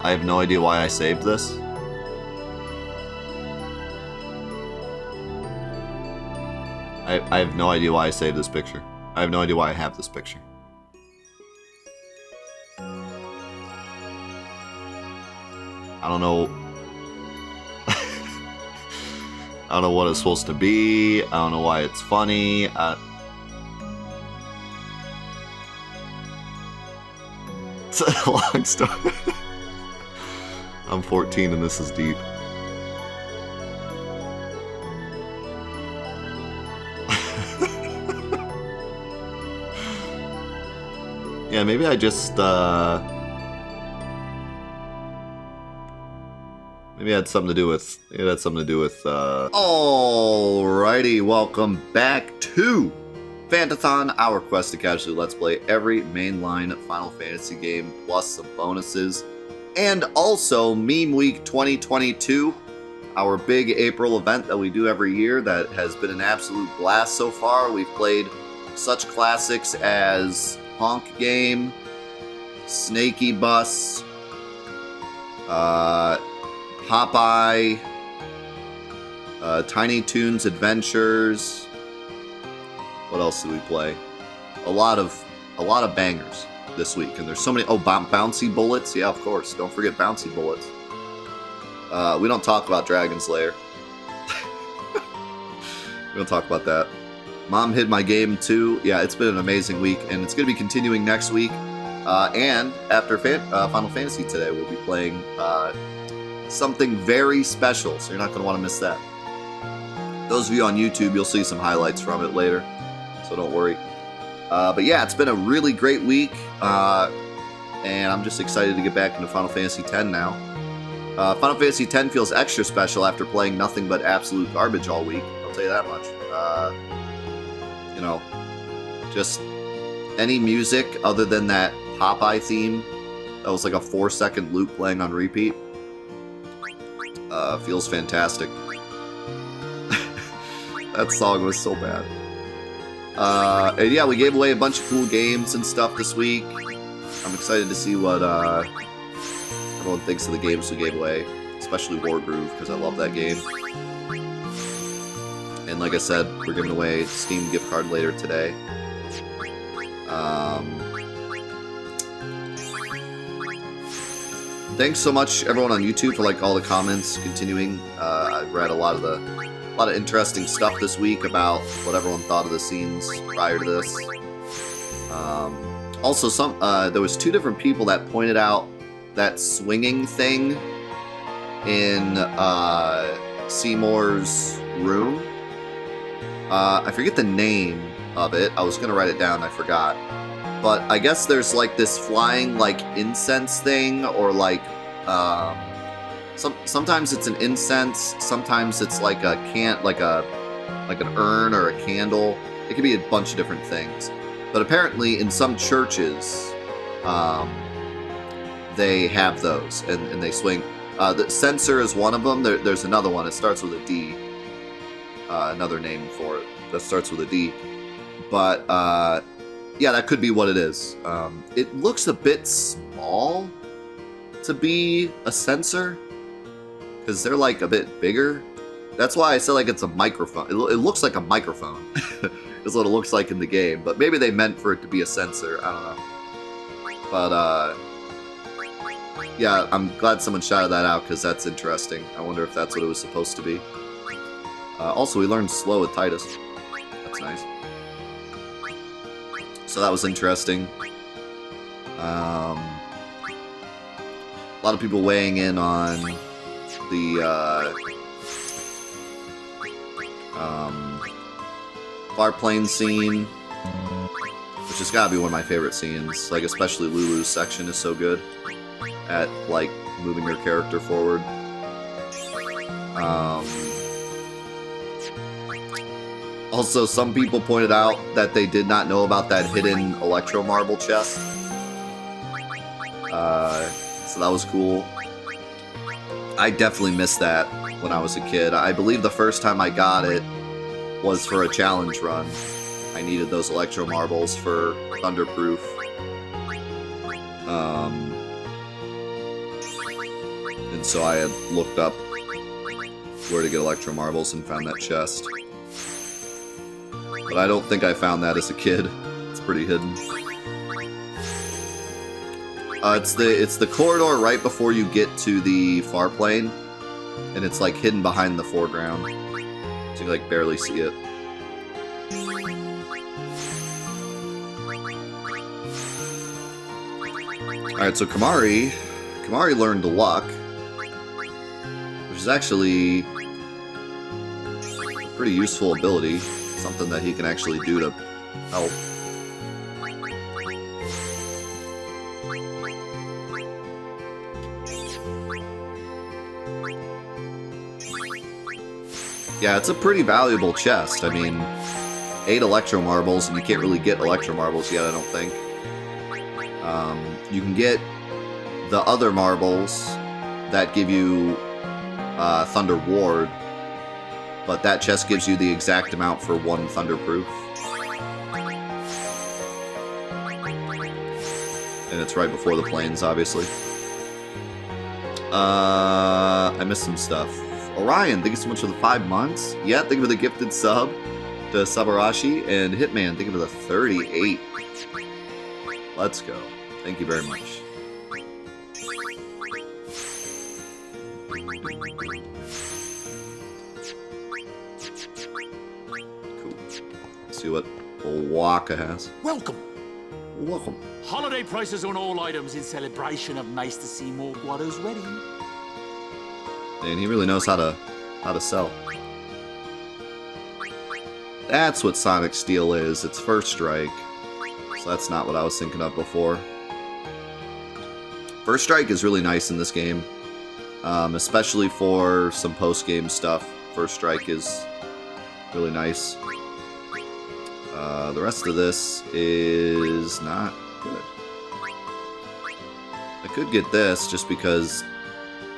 I have no idea why I saved this. I have no idea why I saved this picture. I have no idea why I have this picture. I don't know. I don't know what it's supposed to be. I don't know why it's funny. It's a long story. I'm 14 and this is deep. Yeah, maybe I just, maybe it had something to do with, Alrighty, welcome back to Fantathon, our quest to casually Let's Play every mainline Final Fantasy game, plus some bonuses. And also, Meme Week 2022, our big April event that we do every year that has been an absolute blast so far. We've played such classics as Honk Game, Snaky Bus, Popeye, Tiny Toons Adventures. What else did we play? A lot of bangers this week, and there's so many. Oh, Bouncy Bullets, yeah, of course. Don't forget Bouncy Bullets. We don't talk about Dragon's Lair. We don't talk about that. Mom hid my game too. Yeah, it's been an amazing week, and it's going to be continuing next week. And after Final Fantasy today, we'll be playing something very special, so you're not going to want to miss that. Those of you on YouTube, you'll see some highlights from it later, so don't worry. But yeah, it's been a really great week, and I'm just excited to get back into Final Fantasy X now. Final Fantasy X feels extra special after playing nothing but absolute garbage all week, I'll tell you that much. You know, just any music other than that Popeye theme that was like a 4-second loop playing on repeat feels fantastic. That song was so bad. And yeah, we gave away a bunch of cool games and stuff this week. I'm excited to see what everyone thinks of the games we gave away, especially Wargroove, because I love that game. And like I said, we're giving away a Steam gift card later today. Thanks so much, everyone on YouTube, for like all the comments. Continuing, I've read a lot of interesting stuff this week about what everyone thought of the scenes prior to this. Also, there was 2 different people that pointed out that swinging thing in Seymour's room. I forget the name of it. I was gonna write it down, I forgot. But I guess there's like this flying like incense thing, or like sometimes it's an incense, sometimes it's like a like an urn or a candle. It could be a bunch of different things. But apparently in some churches they have those and they swing. The censer is one of them. There's another one. It starts with a D. Another name for it that starts with a D. But yeah, that could be what it is. It looks a bit small to be a sensor, because they're like a bit bigger. That's why I said like it's a microphone. It looks like a microphone is what it looks like in the game, but maybe they meant for it to be a sensor. I don't know. But yeah, I'm glad someone shouted that out, because that's interesting. I wonder if that's what it was supposed to be. Also, we learned slow with Titus. That's nice. So that was interesting. A lot of people weighing in on the Farplane scene, which has got to be one of my favorite scenes. Like, especially Lulu's section is so good at like moving your character forward. Also, some people pointed out that they did not know about that hidden Electro Marble chest. So that was cool. I definitely missed that when I was a kid. I believe the first time I got it was for a challenge run. I needed those Electro Marbles for Thunderproof. And so I had looked up where to get electro marbles and found that chest. But I don't think I found that as a kid. It's pretty hidden. It's the corridor right before you get to the far plane, and it's like hidden behind the foreground, so you like barely see it. All right, so Kamari learned luck, which is actually a pretty useful ability, something that he can actually do to help. Yeah, it's a pretty valuable chest. I mean, 8 electro marbles, and you can't really get electro marbles yet, I don't think. You can get the other marbles that give you Thunder Ward, but that chest gives you the exact amount for 1 Thunderproof. And it's right before the planes, obviously. I missed some stuff. Orion, thank you so much for the 5 months. Yeah, thank you for the gifted sub to Sabarashi. And Hitman, thank you for the 38. Let's go. Thank you very much. Cool. Let's see what Waka has. Welcome. Welcome. Holiday prices on all items in celebration of Meister Seymour Guado's wedding. And he really knows how to sell. That's what Sonic Steel is. It's First Strike. So that's not what I was thinking of before. First Strike is really nice in this game, especially for some post-game stuff. First Strike is really nice. The rest of this is not good. I could get this just because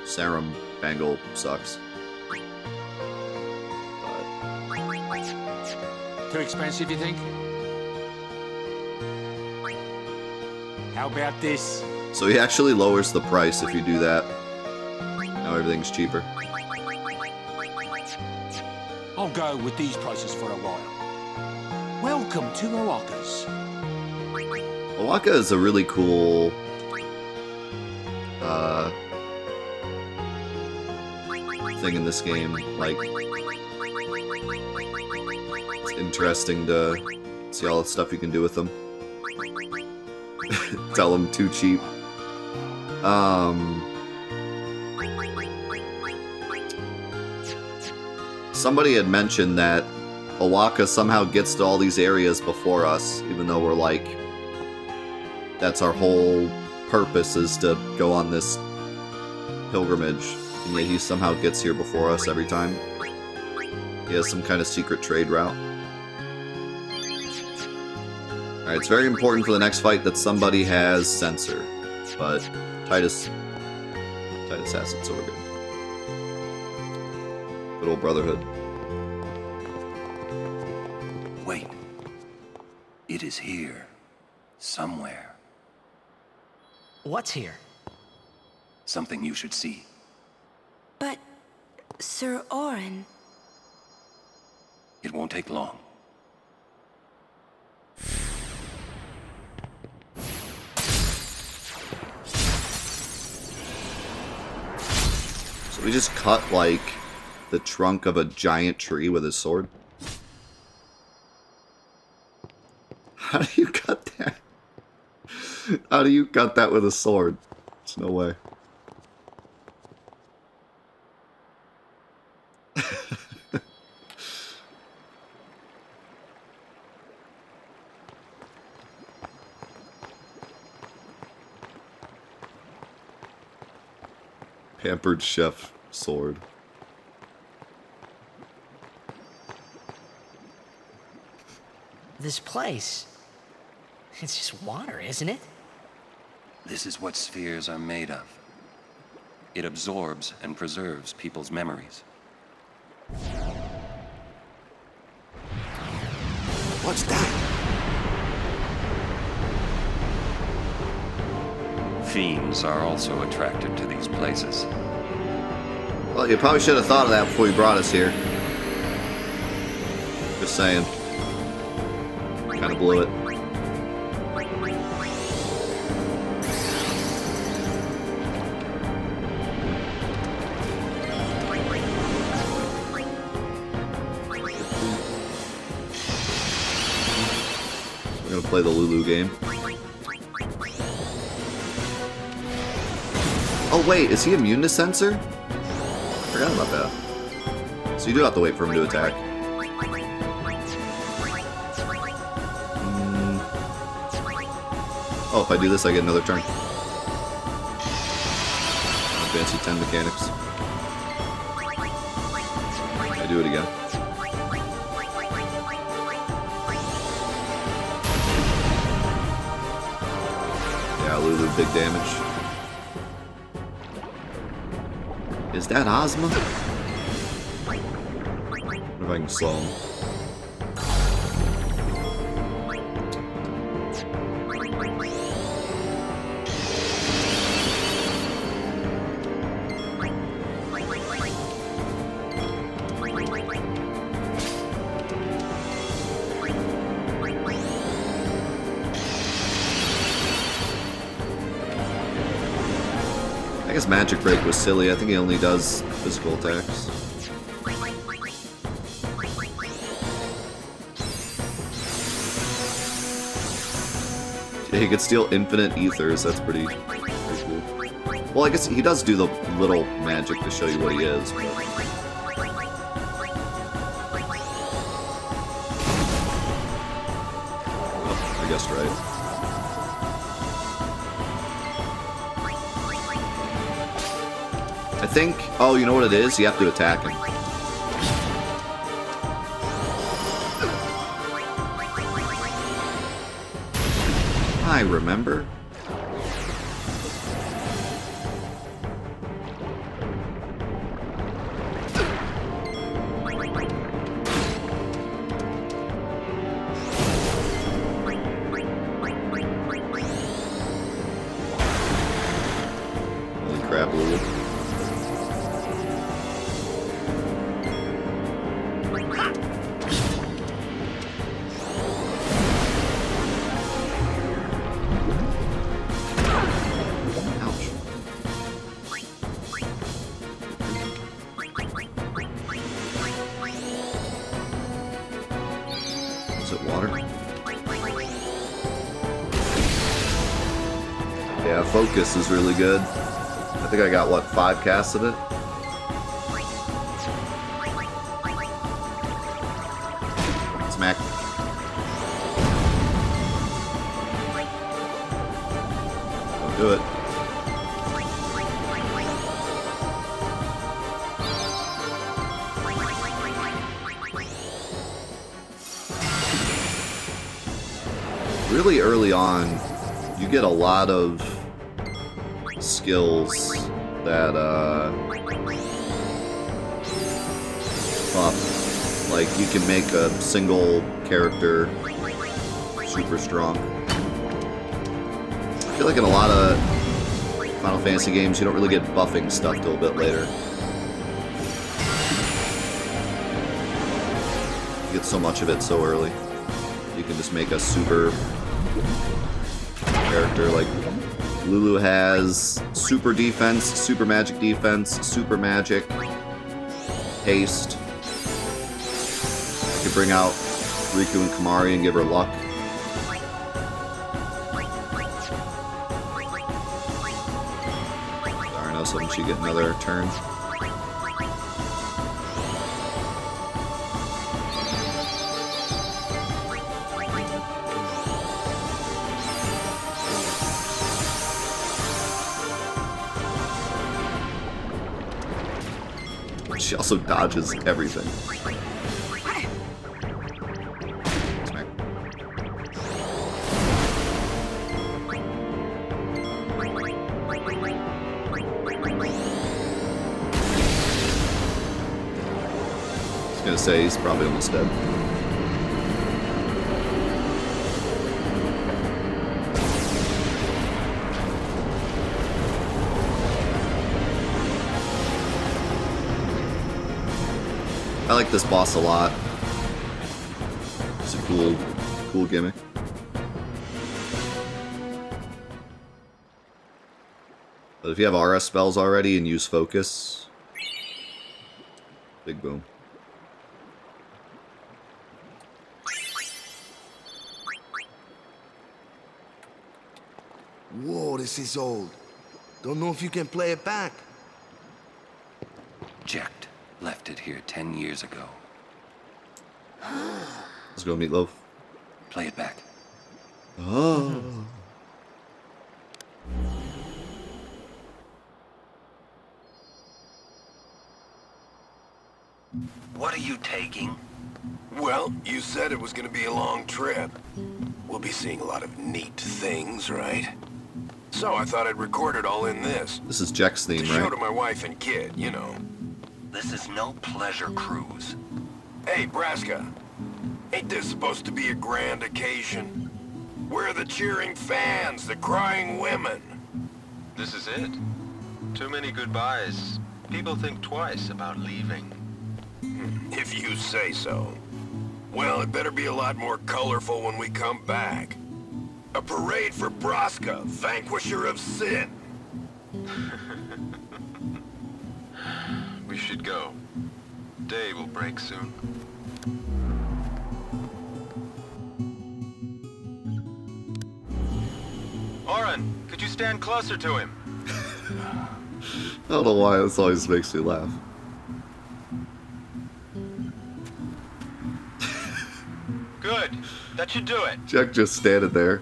Serum Bangle sucks. Too expensive, you think? How about this? So he actually lowers the price if you do that. Now everything's cheaper. I'll go with these prices for a while. Welcome to Oaka's. Oaka is a really cool thing in this game. Like, it's interesting to see all the stuff you can do with them. Tell them too cheap. Somebody had mentioned that Oaka somehow gets to all these areas before us, even though we're like, that's our whole purpose, is to go on this pilgrimage, and yet he somehow gets here before us every time. He has some kind of secret trade route. Alright, it's very important for the next fight that somebody has Sensor, but Titus has it, so we're good. Good old Brotherhood. Wait. It is here. Somewhere. What's here? Something you should see. But, Sir Orin... It won't take long. So we just cut, like, the trunk of a giant tree with his sword? How do you cut that? How do you cut that with a sword? There's no way. Pampered chef sword. This place... It's just water, isn't it? This is what spheres are made of. It absorbs and preserves people's memories. What's that? Fiends are also attracted to these places. Well, you probably should have thought of that before you brought us here. Just saying. Kind of blew it. We're gonna play the Lulu game. Oh wait, is he immune to sensor? I forgot about that. So you do have to wait for him to attack. Oh, if I do this, I get another turn. Fancy 10 mechanics. I do it again. Yeah, Lulu, big damage. Is that Ozma? I wonder if I can slow him. I guess Magic Break was silly. I think he only does physical attacks. Yeah, he could steal infinite ethers. That's pretty cool. Well, I guess he does do the little magic to show you what he is. But... Oh, I guessed right. I think, oh, you know what it is? You have to attack him. I remember. Holy crap, Lulu. Yeah, focus is really good. I think I got, what, 5 casts of it? Smack. Don't do it. Really early on, you get a lot of skills that like you can make a single character super strong. I feel like in a lot of Final Fantasy games you don't really get buffing stuff till a bit later. You get so much of it so early. You can just make a super character. Like Lulu has super defense, super magic defense, super magic, haste. You could bring out Riku and Kamari and give her luck. Darn, else wouldn't she get another turn? She also dodges everything. Smack. I was gonna say he's probably almost dead. I like this boss a lot. It's a cool gimmick. But if you have RS spells already and use focus, big boom. Whoa, this is old. Don't know if you can play it back. Jecht left it here 10 years ago. Let's go, Meatloaf. Play it back. Oh. What are you taking? Well, you said it was gonna be a long trip. We'll be seeing a lot of neat things, right? So I thought I'd record it all in this. This is Jecht's theme, To show right? to my wife and kid, you know. This is no pleasure cruise. Hey, Braska. Ain't this supposed to be a grand occasion? We're the cheering fans, the crying women. This is it. Too many goodbyes. People think twice about leaving. If you say so. Well, it better be a lot more colorful when we come back. A parade for Braska, vanquisher of sin. We should go. Day will break soon. Oren, could you stand closer to him? I don't know why this always makes me laugh. Good. That should do it. Jecht just standing there.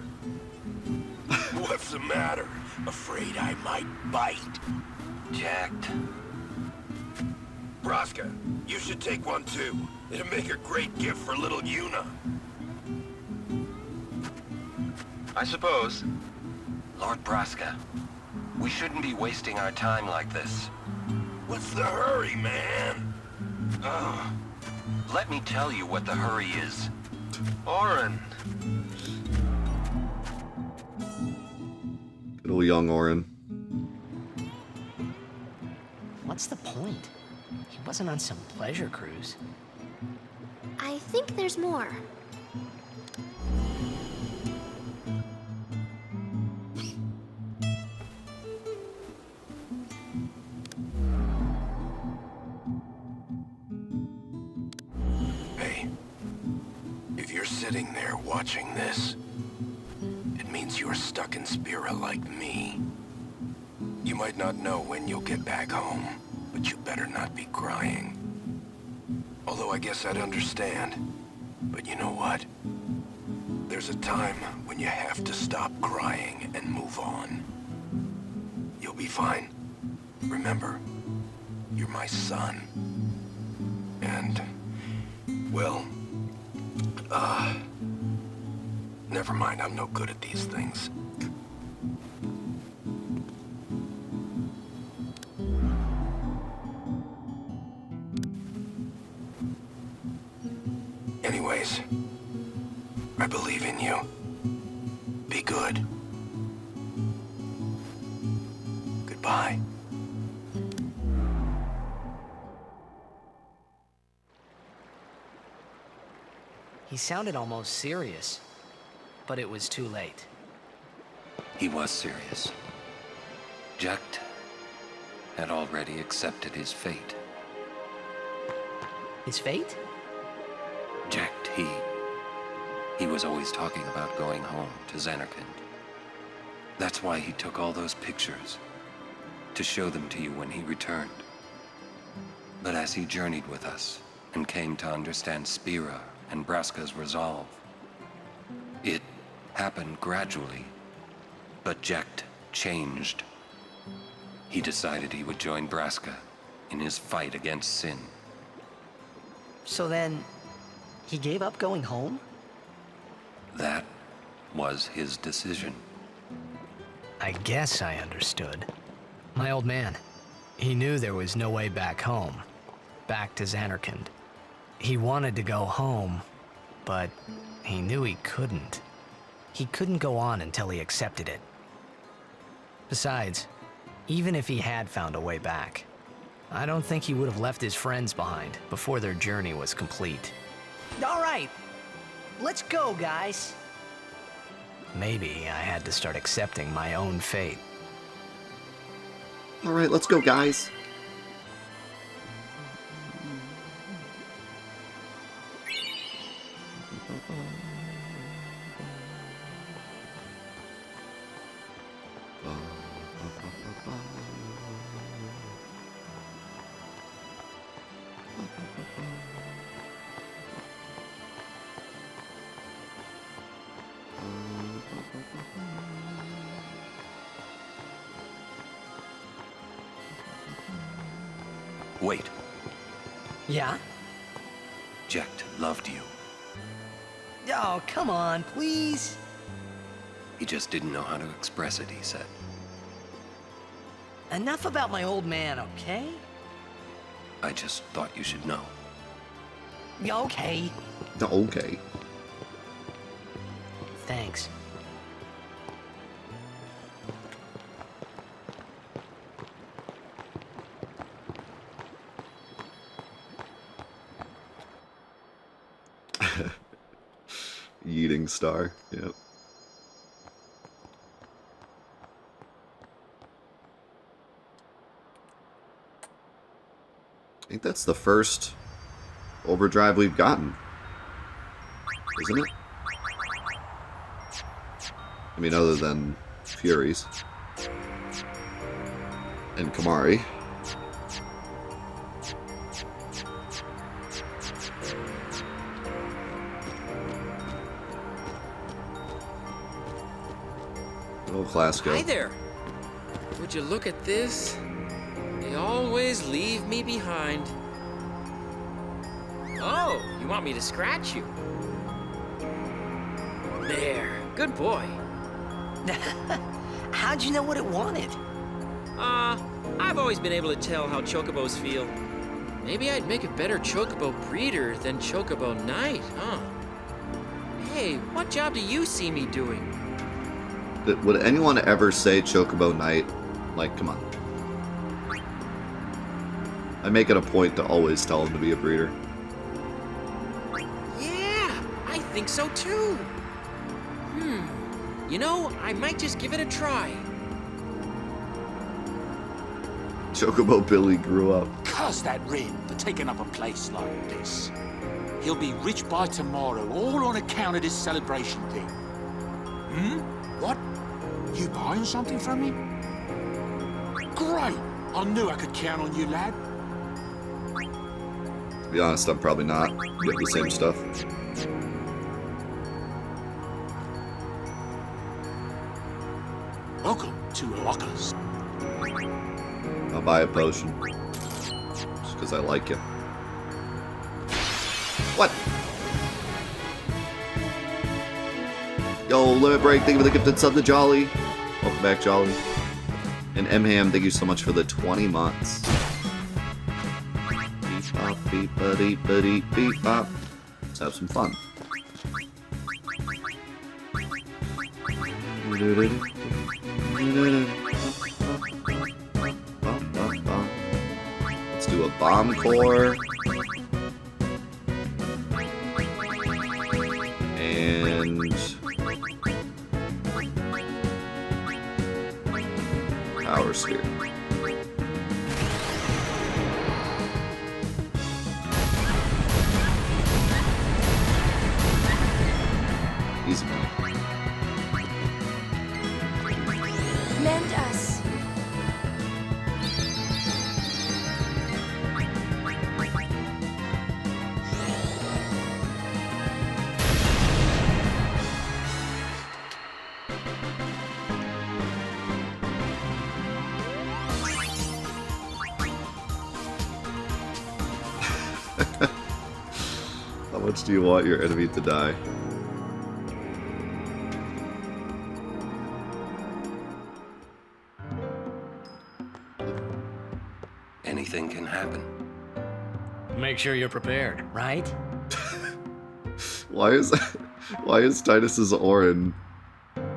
What's the matter? Afraid I might bite? Jecht. Braska, you should take one too. It'll make a great gift for little Yuna. I suppose. Lord Braska, we shouldn't be wasting our time like this. What's the hurry, man? Let me tell you what the hurry is. Oren. Good old young Orin. What's the point? He wasn't on some pleasure cruise. I think there's more. Hey, if you're sitting there watching this, it means you're stuck in Spira like me. You might not know when you'll get back home, but you better not be crying. Although I guess I'd understand. But you know what? There's a time when you have to stop crying and move on. You'll be fine. Remember, you're my son. And, well, never mind, I'm no good at these things. Anyways, I believe in you. Be good. Goodbye. He sounded almost serious, but it was too late. He was serious. Jecht had already accepted his fate. His fate? Jecht, he was always talking about going home to Xanarkand. That's why he took all those pictures, to show them to you when he returned. But as he journeyed with us and came to understand Spira and Braska's resolve, it happened gradually, but Jecht changed. He decided he would join Braska in his fight against sin. So then, he gave up going home? That was his decision. I guess I understood. My old man, he knew there was no way back home, back to Xanarkand. He wanted to go home, but he knew he couldn't. He couldn't go on until he accepted it. Besides, even if he had found a way back, I don't think he would have left his friends behind before their journey was complete. All right, let's go, guys. Maybe I had to start accepting my own fate. All right, let's go, guys. Wait, Yeah? Jecht loved you. Oh, come on, please. He just didn't know how to express it, he said. Enough about my old man, okay? I just thought you should know. Okay. Okay. Thanks. Yeeting star. Yep. I think that's the first overdrive we've gotten, isn't it? I mean, other than Furies and Kamari. Oh, Classico. Hi there. Would you look at this? They always leave me behind. Oh, you want me to scratch you? There. Good boy. How'd you know what it wanted? I've always been able to tell how chocobos feel. Maybe I'd make a better chocobo breeder than chocobo knight, huh? Hey, what job do you see me doing? Would anyone ever say Chocobo Knight? Like, come on. I make it a point to always tell him to be a breeder. Yeah, I think so too. You know, I might just give it a try. Chocobo Billy grew up. Curse that Rin for taking up a place like this. He'll be rich by tomorrow, all on account of this celebration thing. What? You buying something from me? Great! I knew I could count on you, lad. To be honest, I'm probably not. Get the same stuff. Welcome to Lockers. I'll buy a potion. Just because I like you. What? Yo, Limit Break, thank you for the gifted sub to Jolly. Welcome back, Jolly. And M-Ham, thank you so much for the 20 months. Beep bop, beep ba deep ba deep beep bop. Let's have some fun. Let's do a bomb core. And power sphere. Easy money. Mend us. How much do you want your enemy to die? Anything can happen. Make sure you're prepared, right? Why is Titus's Orin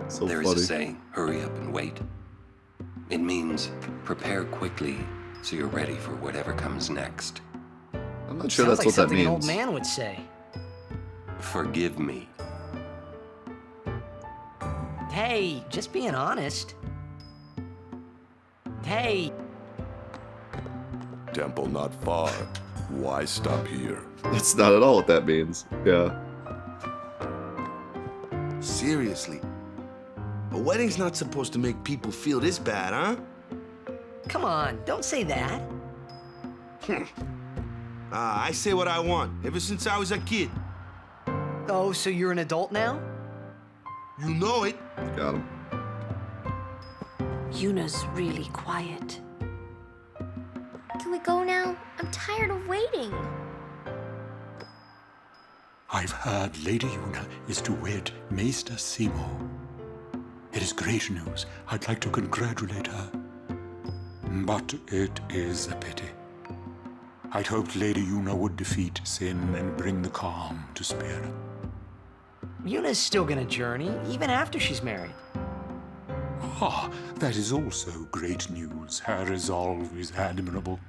so There funny? is a saying, hurry up and wait. It means prepare quickly so you're ready for whatever comes next. I'm not sure Sounds that's like what that something an old means. man would say. Forgive me. Hey, just being honest. Hey. Temple not far. Why stop here? That's not at all what that means. Yeah. Seriously. A wedding's not supposed to make people feel this bad, huh? Come on, don't say that. I say what I want, ever since I was a kid. Oh, so you're an adult now? You know it. Got him. Yuna's really quiet. Can we go now? I'm tired of waiting. I've heard Lady Yuna is to wed Maester Seymour. It is great news. I'd like to congratulate her. But it is a pity. I'd hoped Lady Yuna would defeat sin and bring the calm to Spira. Yuna's still gonna journey, even after she's married. Ah, that is also great news. Her resolve is admirable.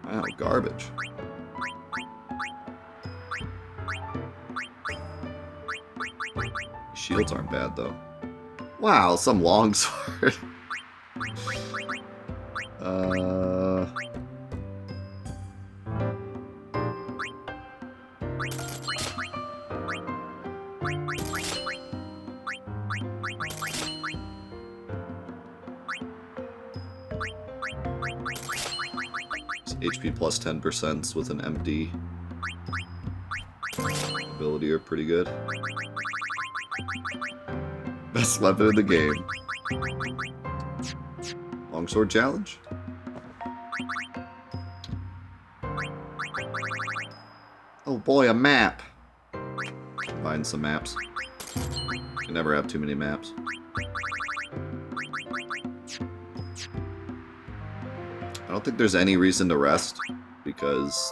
Wow, garbage. Shields aren't bad, though. Wow, some longsword. HP plus 10% with an MD ability are pretty good. Best weapon in the game. Longsword challenge? Oh boy, a map! Combine some maps. You can never have too many maps. I don't think there's any reason to rest, because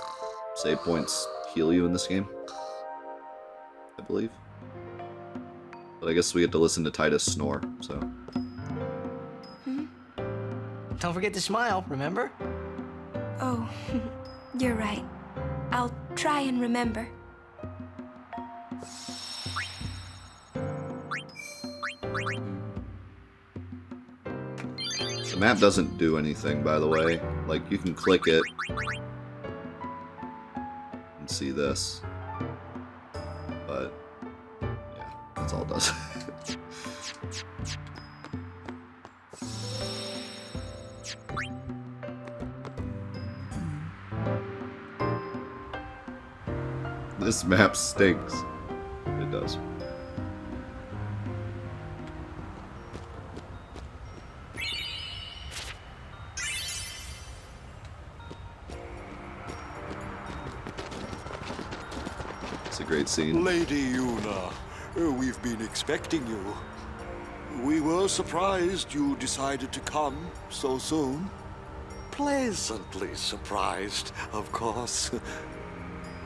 save points heal you in this game, I believe. But I guess we get to listen to Titus snore, so... Don't forget to smile, remember? Oh, you're right. I'll try and remember. The map doesn't do anything, by the way. Like, you can click it and see this. But, yeah, that's all it does. This map stinks. It does. It's a great scene. Lady Yuna, we've been expecting you. We were surprised you decided to come so soon. Pleasantly surprised, of course.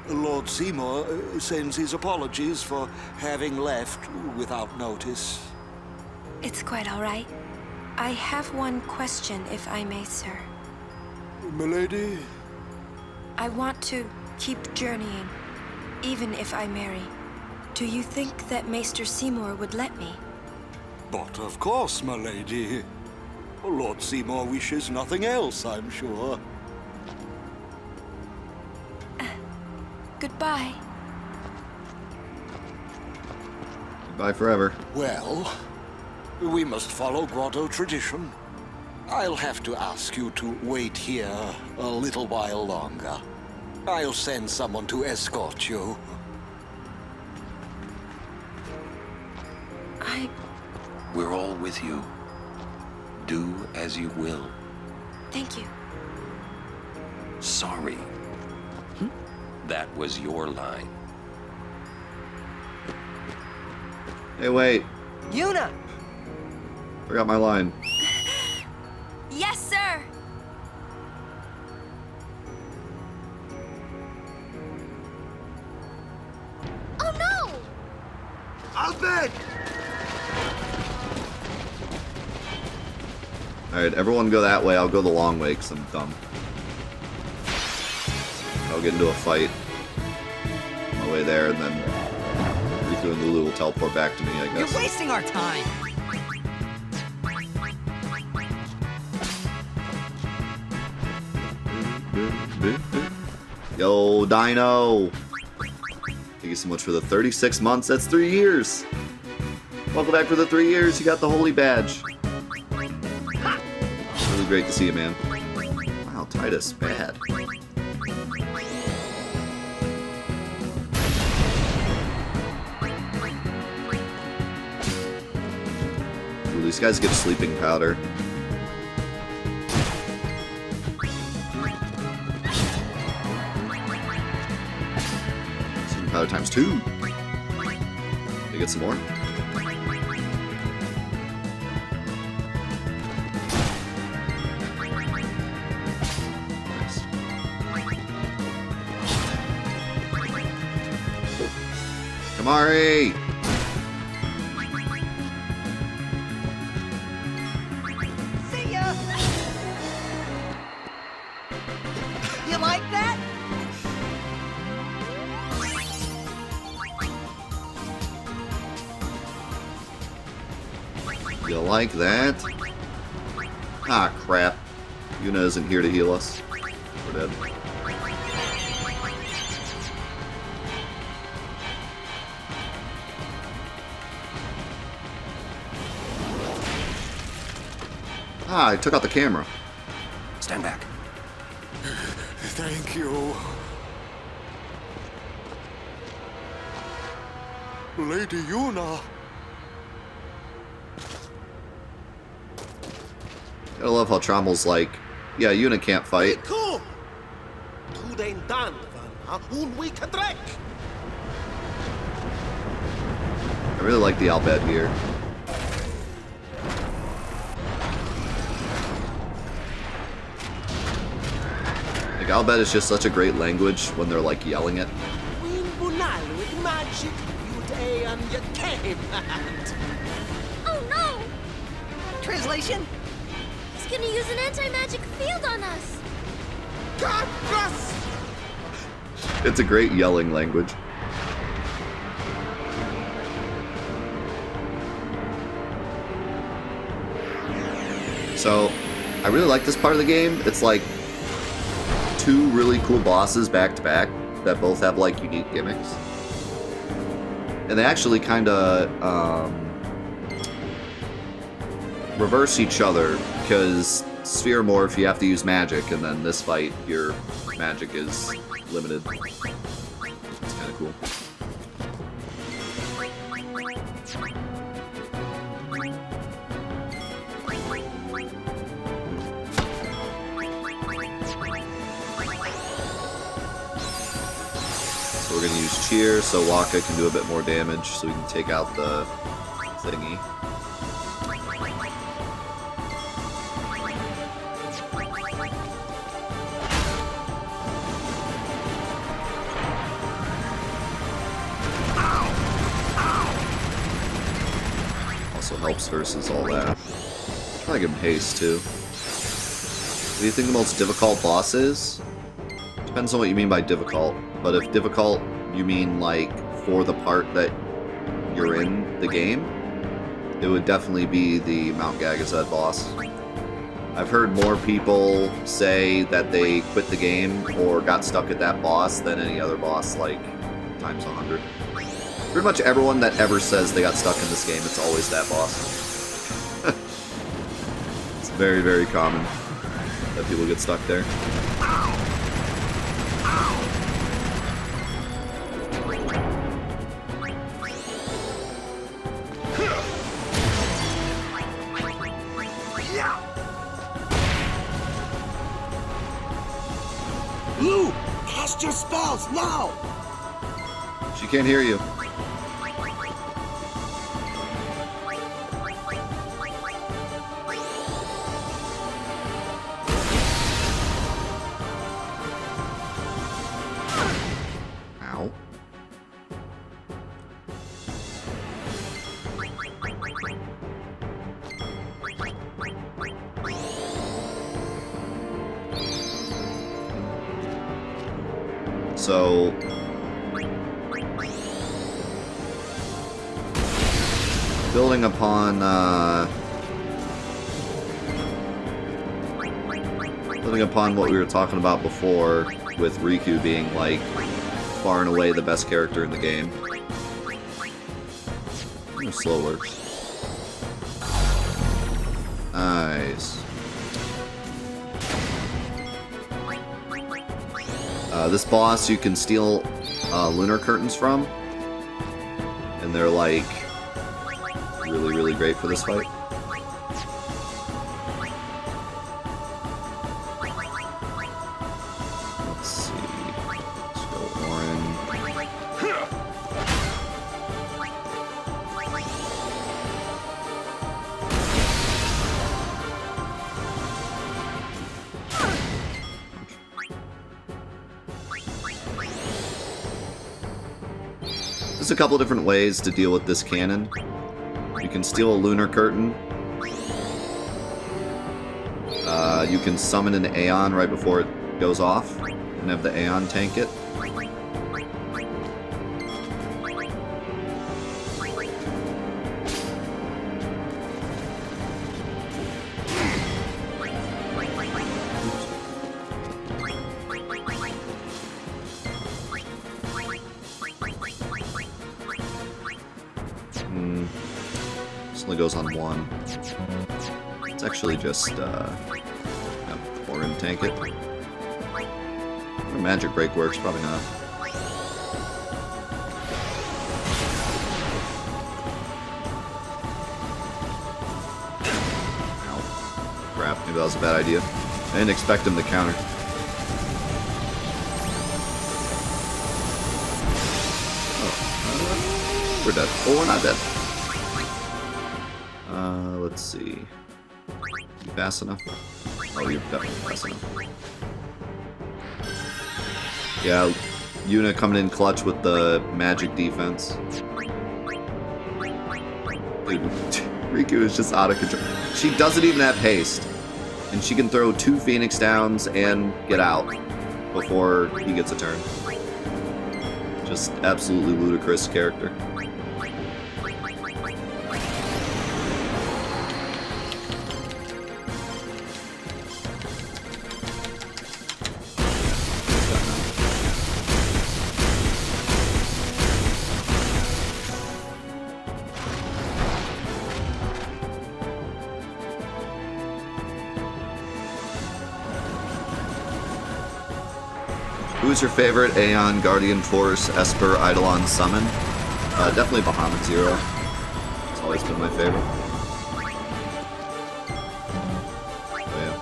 Lord Seymour sends his apologies for having left without notice. It's quite all right. I have one question, if I may, sir. Milady? I want to keep journeying, even if I marry. Do you think that Maester Seymour would let me? But of course, my lady. Lord Seymour wishes nothing else, I'm sure. Goodbye. Goodbye forever. Well, we must follow grotto tradition. I'll have to ask you to wait here a little while longer. I'll send someone to escort you. We're all with you. Do as you will. Thank you. Sorry. That was your line. Hey, wait. Yuna! Forgot my line. Yes, sir! Oh no! I'll Alright, everyone go that way. I'll go the long way because I'm dumb. I'll get into a fight on my way there, and then Riku and Lulu will teleport back to me, I guess. You're wasting our time. Yo, Dino! Thank you so much for the 36 months. That's 3 years! Welcome back for the 3 years. You got the holy badge. Really great to see you, man. Wow, Titus, bad. Ooh, these guys give sleeping powder. Sleeping powder times 2. Can you get some more? Kamari! See ya! You like that? You like that? Ah, crap. Yuna isn't here to heal us. We're dead. Ah, I took out the camera. Stand back. Thank you. Lady Yuna. I love how Trommel's like, yeah, Yuna can't fight. Cool. Today done, un week trek. I really like the Albed here. Like, Albed is just such a great language when they're like yelling it. Win bunal with magic, you day and you came. Oh no! Translation? He's gonna use an anti-magic field on us. God bless! It's a great yelling language. So, I really like this part of the game. It's like 2 really cool bosses back to back that both have like unique gimmicks. And they actually kind of reverse each other, because Sphere Morph, you have to use magic, and then this fight, your magic is limited. It's kind of cool. So we're going to use Cheer so Waka can do a bit more damage so we can take out the thingy. Also helps versus all that. Probably give him haste too. What do you think the most difficult boss is? Depends on what you mean by difficult. But if difficult, you mean like for the part that you're in the game, it would definitely be the Mount Gagazet boss. I've heard more people say that they quit the game or got stuck at that boss than any other boss, like times 100. Pretty much everyone that ever says they got stuck in this game, it's always that boss. It's very, very common that people get stuck there. Lou, cast your spells now. She can't hear you. Ow. So building upon what we were talking about before with Riku being like far and away the best character in the game. Slow works. Nice. This boss you can steal lunar curtains from, and they're like really, really great for this fight. Let's see. Let's go orange. There's a couple different ways to deal with this cannon. You can steal a lunar curtain. You can summon an Aeon right before it goes off and have the Aeon tank it. This only goes on one. It's actually just Orin tank it. Or magic break works, probably not. Ow. Crap, maybe that was a bad idea. I didn't expect him to counter. Oh, we're dead. Oh, we're not dead. Let's see. You fast enough? Oh, you're definitely fast enough. Yeah, Yuna coming in clutch with the magic defense. Dude, Riku is just out of control. She doesn't even have haste. And she can throw 2 Phoenix Downs and get out before he gets a turn. Just absolutely ludicrous character. Who's your favorite Aeon, Guardian Force, Esper, Eidolon summon? Definitely Bahamut Zero. It's always been my favorite. Oh, yeah.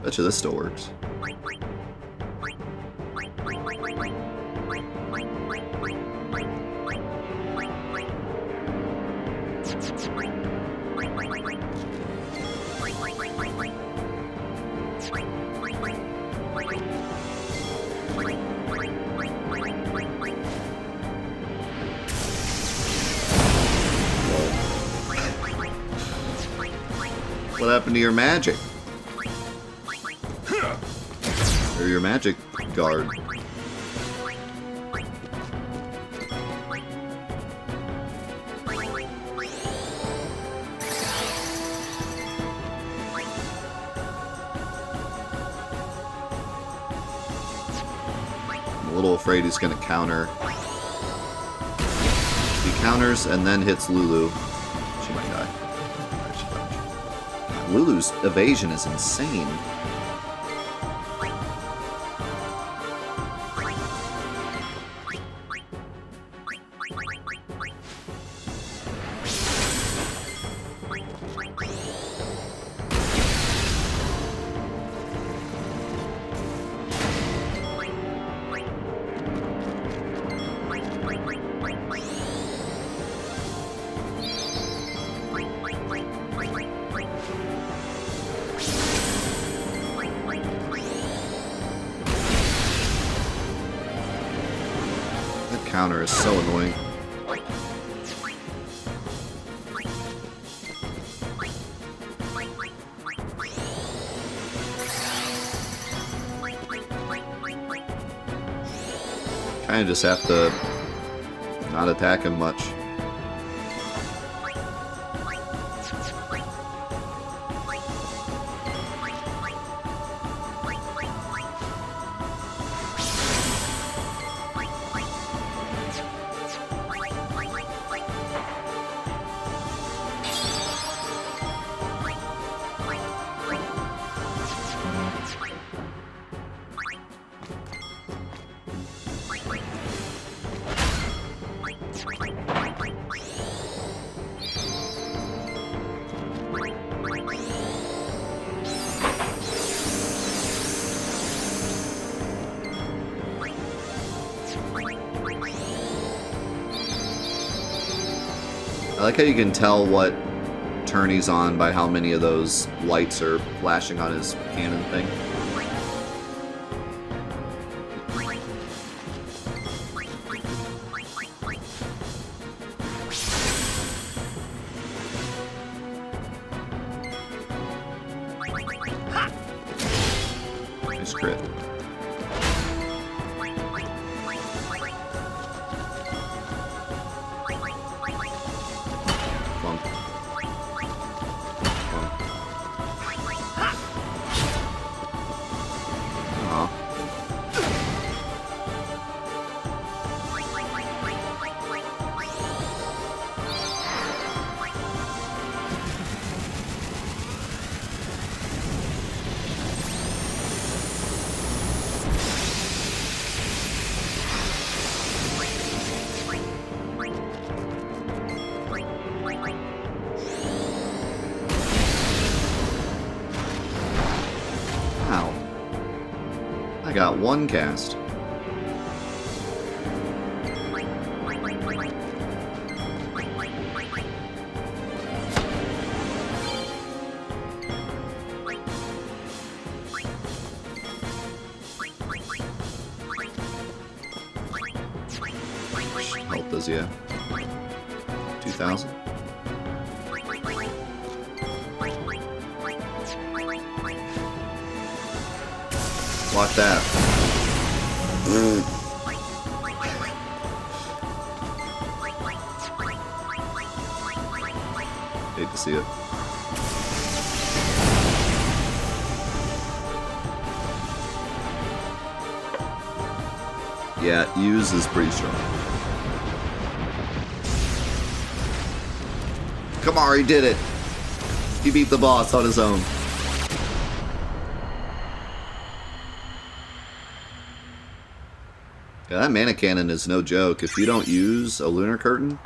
Bet you this still works. What happened to your magic? Or your magic guard? I'm a little afraid he's going to counter. He counters and then hits Lulu. She might die. Lulu's evasion is insane. Counter is so annoying. Kind of just have to not attack him much. I like how you can tell what turn he's on by how many of those lights are flashing on his cannon thing. Nice crit. I got one cast. Health does he have? 2,000? Watch that. Hate to see it. Yeah, use is pretty strong. Come on, he did it. He beat the boss on his own. Yeah, that mana cannon is no joke. If you don't use a lunar curtain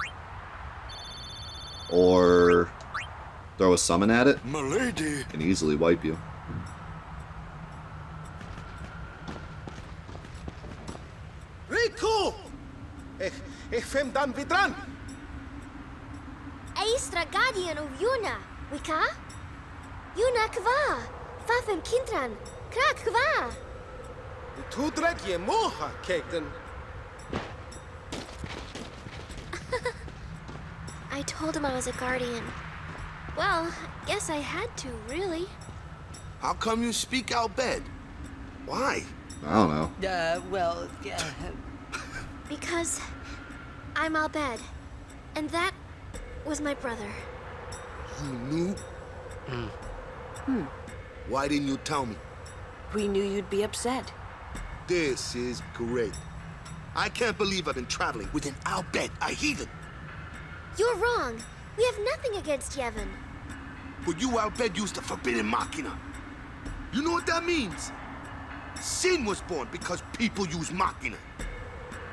or throw a summon at it, it can easily wipe you. Riku! Fem dan vidran! Eistra guardian of Yuna, Wika? Yuna kva, Fafem Kintran, Krak kva. Tu drek je moha, Kegden. I told him I was a guardian. Well, guess I had to, really. How come you speak out Bhed? Why? I don't know. Well, Because I'm Al Bhed, and that was my brother. You knew? Why didn't you tell me? We knew you'd be upset. This is great. I can't believe I've been traveling with an Al Bhed, a heathen. You're wrong. We have nothing against Yevon. But you Al Bhed used the forbidden machina. You know what that means? Sin was born because people use machina.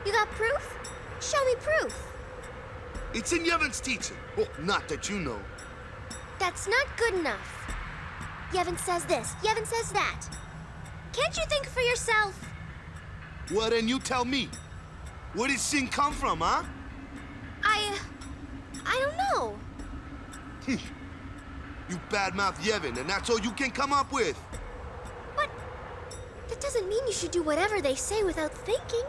You got proof? Show me proof. It's in Yevon's teaching. Well, not that you know. That's not good enough. Yevon says this, Yevon says that. Can't you think for yourself? Well, then you tell me. Where did sin come from, huh? I don't know. You badmouth Yevon, and that's all you can come up with. But that doesn't mean you should do whatever they say without thinking.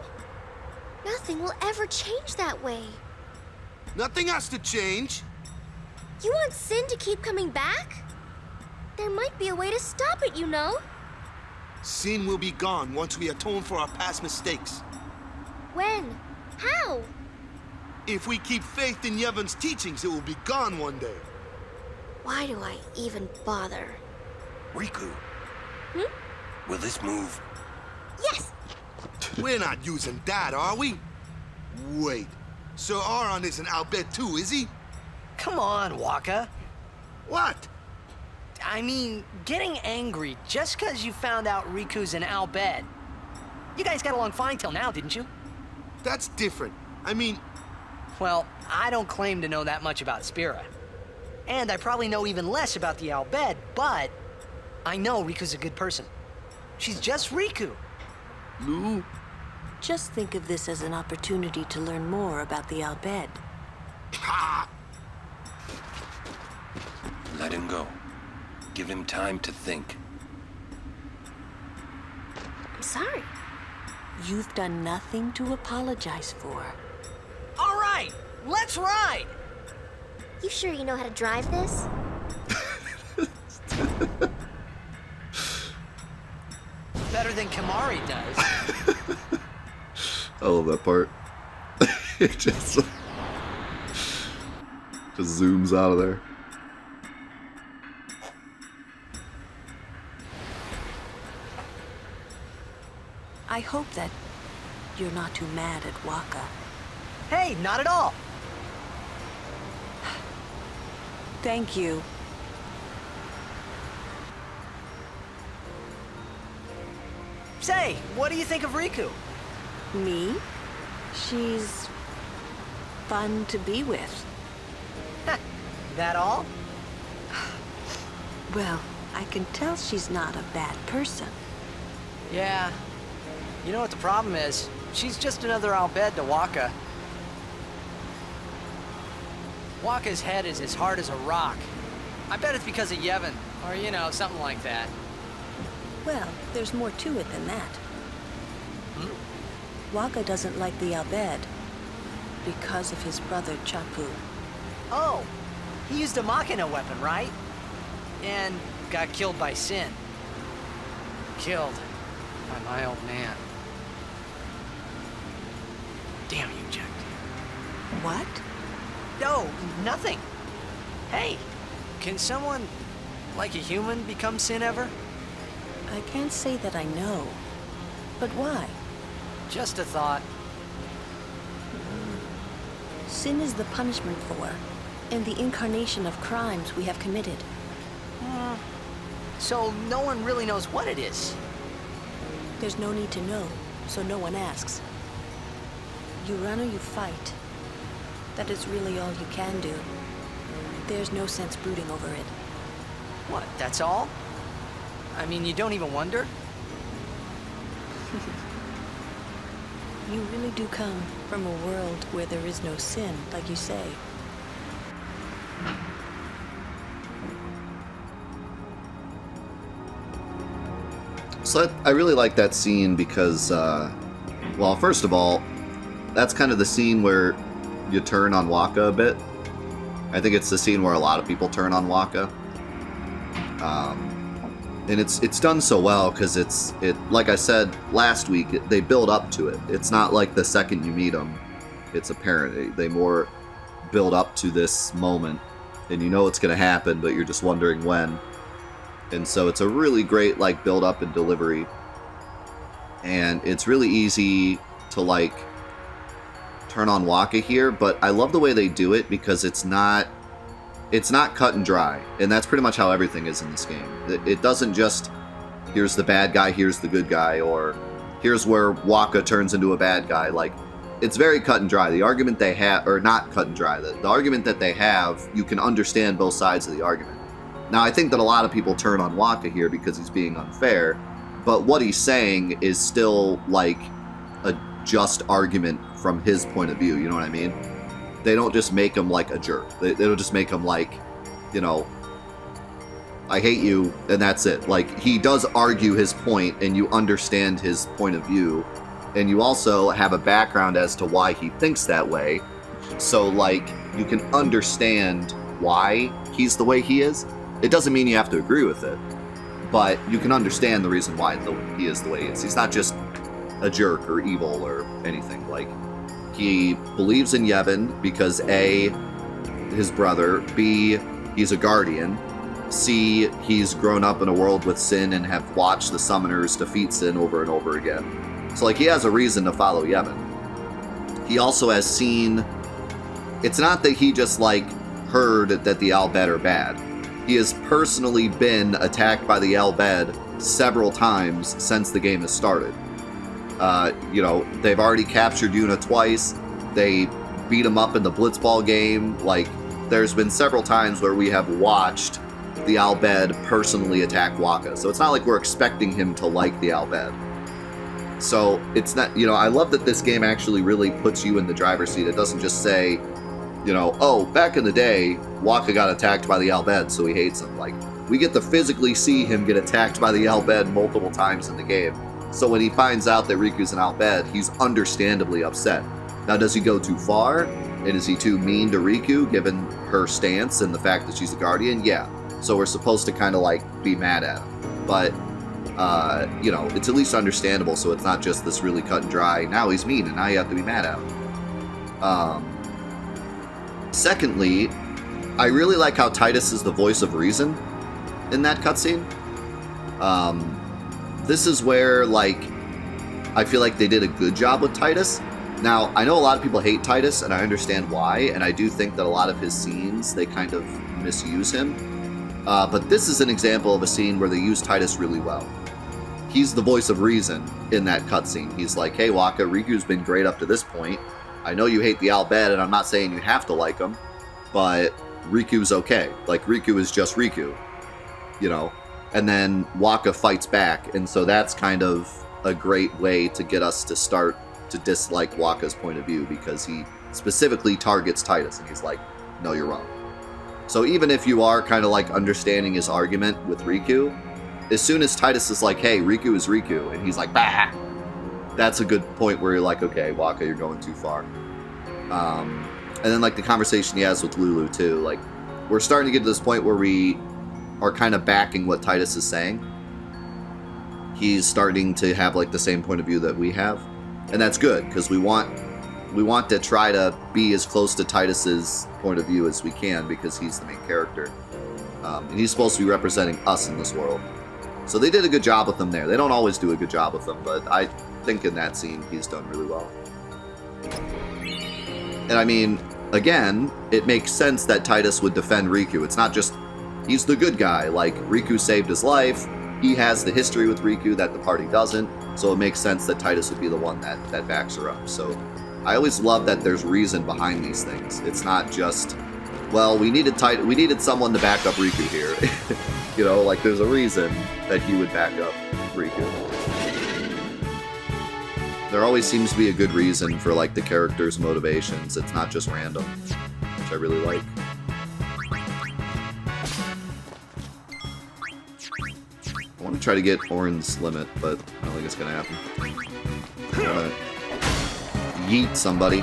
Nothing will ever change that way. Nothing has to change. You want sin to keep coming back? There might be a way to stop it, you know. Sin will be gone once we atone for our past mistakes. When? How? If we keep faith in Yevon's teachings, it will be gone one day. Why do I even bother? Riku, Hmm? will this move? Yes! We're not using that, are we? Wait. Sir Aron isn't Al Bhed too, is he? Come on, Waka. What? I mean, getting angry just because you found out Riku's in Al Bhed. You guys got along fine till now, didn't you? That's different. I mean... Well, I don't claim to know that much about Spira. And I probably know even less about the Al Bhed, but I know Riku's a good person. She's just Riku. Lou? Just think of this as an opportunity to learn more about the Al Bhed. Ha! Let him go. Give him time to think. I'm sorry. You've done nothing to apologize for. All right, let's ride! You sure you know how to drive this? Better than Kamari does. I love that part. It just zooms out of there. I hope that you're not too mad at Waka. Hey, not at all. Thank you. Say, what do you think of Riku? Me? She's fun to be with. That all? Well, I can tell she's not a bad person. Yeah. You know what the problem is? She's just another Al Bhed to Waka. Waka's head is as hard as a rock. I bet it's because of Yevon, or, you know, something like that. Well, there's more to it than that. Waka doesn't like the Al Bhed because of his brother Chapu. Oh, he used a Machina weapon, right? And got killed by Sin. Killed by my old man. Damn you, Jecht. What? No, nothing. Hey, can someone, like a human, become Sin ever? I can't say that I know. But why? Just a thought. Sin is the punishment for, and the incarnation of crimes we have committed. So no one really knows what it is? There's no need to know, so no one asks. You run or you fight. That is really all you can do. There's no sense brooding over it. What, that's all? I mean, you don't even wonder? You really do come from a world where there is no sin, like you say. So I really like that scene because, well, first of all, that's kind of the scene where you turn on Waka a bit. I think it's the scene where a lot of people turn on Waka. And it's done so well because like I said last week, they build up to it. It's not like the second you meet them, it's apparent. They more build up to this moment, and you know it's going to happen, but you're just wondering when. And so it's a really great like build up and delivery, and it's really easy to like turn on Waka here. But I love the way they do it because it's not cut and dry, and that's pretty much how everything is in this game. It doesn't just, here's the bad guy, here's the good guy, or here's where Waka turns into a bad guy. Like, it's very cut and dry. The argument they have, or not cut and dry, the argument that they have, you can understand both sides of the argument. Now, I think that a lot of people turn on Waka here because he's being unfair, but what he's saying is still, like, a just argument from his point of view, you know what I mean? They don't just make him like a jerk. They don't just make him like, you know, I hate you, and that's it. Like, he does argue his point, and you understand his point of view, and you also have a background as to why he thinks that way. So, like, you can understand why he's the way he is. It doesn't mean you have to agree with it, but you can understand the reason why he is the way he is. He's not just a jerk or evil or anything. Like, he believes in Yevon because A, his brother, B, he's a guardian, C, he's grown up in a world with sin and have watched the summoners defeat sin over and over again. So, like, he has a reason to follow Yevon. He also has seen... It's not that he just, like, heard that the Al Bhed are bad. He has personally been attacked by the Al Bhed several times since the game has started. You know, they've already captured Yuna twice. They beat him up in the Blitzball game. Like, there's been several times where we have watched the Al Bhed personally attack Wakka. So it's not like we're expecting him to like the Al Bhed. So it's not, you know, I love that this game actually really puts you in the driver's seat. It doesn't just say, you know, oh, back in the day, Wakka got attacked by the Al Bhed, so he hates him. Like, we get to physically see him get attacked by the Al Bhed multiple times in the game. So when he finds out that Riku's an Al Bhed, he's understandably upset. Now, does he go too far? And is he too mean to Riku, given her stance and the fact that she's a guardian? Yeah. So we're supposed to kind of, like, be mad at him. But, you know, it's at least understandable, so it's not just this really cut and dry, now he's mean, and now you have to be mad at him. Secondly, I really like how Tidus is the voice of reason in that cutscene. This is where, like, I feel like they did a good job with Tidus. Now, I know a lot of people hate Tidus, and I understand why, and I do think that a lot of his scenes, they kind of misuse him. But this is an example of a scene where they use Tidus really well. He's the voice of reason in that cutscene. He's like, hey, Wakka, Riku's been great up to this point. I know you hate the Al Bhed, and I'm not saying you have to like him, but Riku's okay. Like, Riku is just Riku, you know? And then Wakka fights back, and so that's kind of a great way to get us to start to dislike Wakka's point of view, because he specifically targets Tidus, and he's like, no, you're wrong. So even if you are kind of like understanding his argument with Riku, as soon as Tidus is like, hey, Riku is Riku, and he's like, bah! That's a good point where you're like, okay, Wakka, you're going too far. And then, like, the conversation he has with Lulu, too. Like, we're starting to get to this point where we are kind of backing what Tidus is saying. He's starting to have, like, the same point of view that we have. And that's good, because we want to try to be as close to Tidus's point of view as we can, because he's the main character. And he's supposed to be representing us in this world. So they did a good job with him there. They don't always do a good job with him, but I think in that scene he's done really well. And I mean, again, it makes sense that Tidus would defend Riku. It's not just, he's the good guy. Like, Riku saved his life. He has the history with Riku that the party doesn't. So it makes sense that Tidus would be the one that backs her up. So I always love that there's reason behind these things. It's not just, well, we needed someone to back up Riku here. You know, like, there's a reason that he would back up Riku. There always seems to be a good reason for, like, the character's motivations. It's not just random, which I really like. I want to try to get Orin's limit, but I don't think it's going to happen. I want to yeet somebody.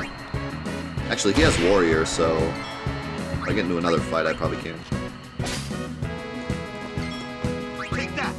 Actually, he has Warrior, so if I get into another fight, I probably can. Take that!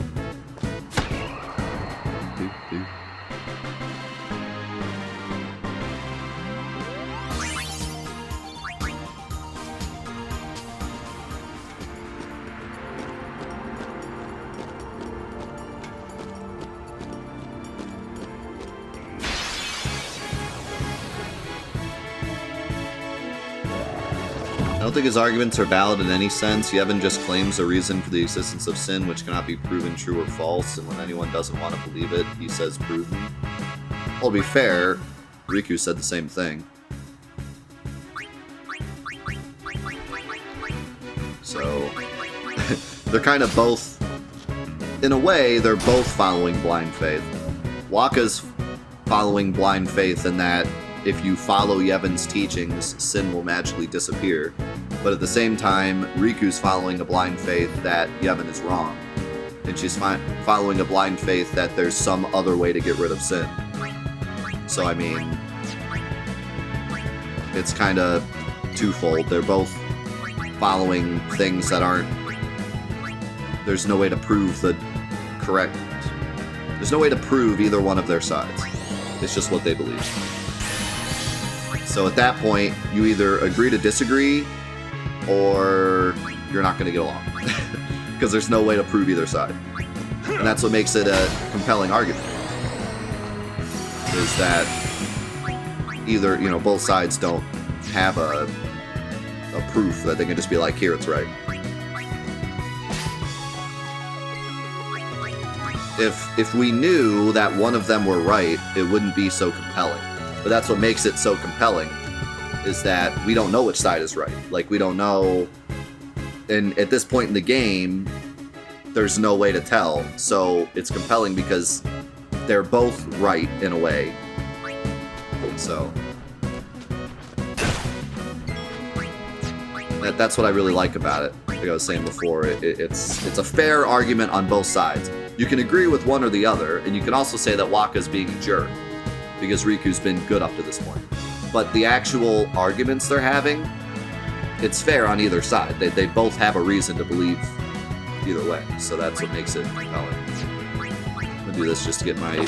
I don't think his arguments are valid in any sense. Yevon just claims a reason for the existence of sin which cannot be proven true or false, and when anyone doesn't want to believe it, he says, prove me. Well, to be fair, Riku said the same thing. So, they're kind of both, in a way, they're both following blind faith. Wakka's following blind faith in that if you follow Yevon's teachings, sin will magically disappear. But at the same time, Riku's following a blind faith that Yevon is wrong. And she's following a blind faith that there's some other way to get rid of sin. So, I mean, it's kind of twofold. They're both following things that aren't... There's no way to prove the correct... There's no way to prove either one of their sides. It's just what they believe. So at that point, you either agree to disagree, or you're not going to get along. Because there's no way to prove either side. And that's what makes it a compelling argument. Is that either, you know, both sides don't have a proof that they can just be like, here, it's right. If we knew that one of them were right, it wouldn't be so compelling. But that's what makes it so compelling, is that we don't know which side is right. Like, we don't know, and at this point in the game, there's no way to tell. So it's compelling because they're both right in a way. So that's what I really like about it. Like I was saying before, it's a fair argument on both sides. You can agree with one or the other, and you can also say that Wakka's being a jerk because Riku's been good up to this point. But the actual arguments they're having, it's fair on either side. They both have a reason to believe either way, so that's what makes it compelling. I'm gonna do this just to get my... Okay.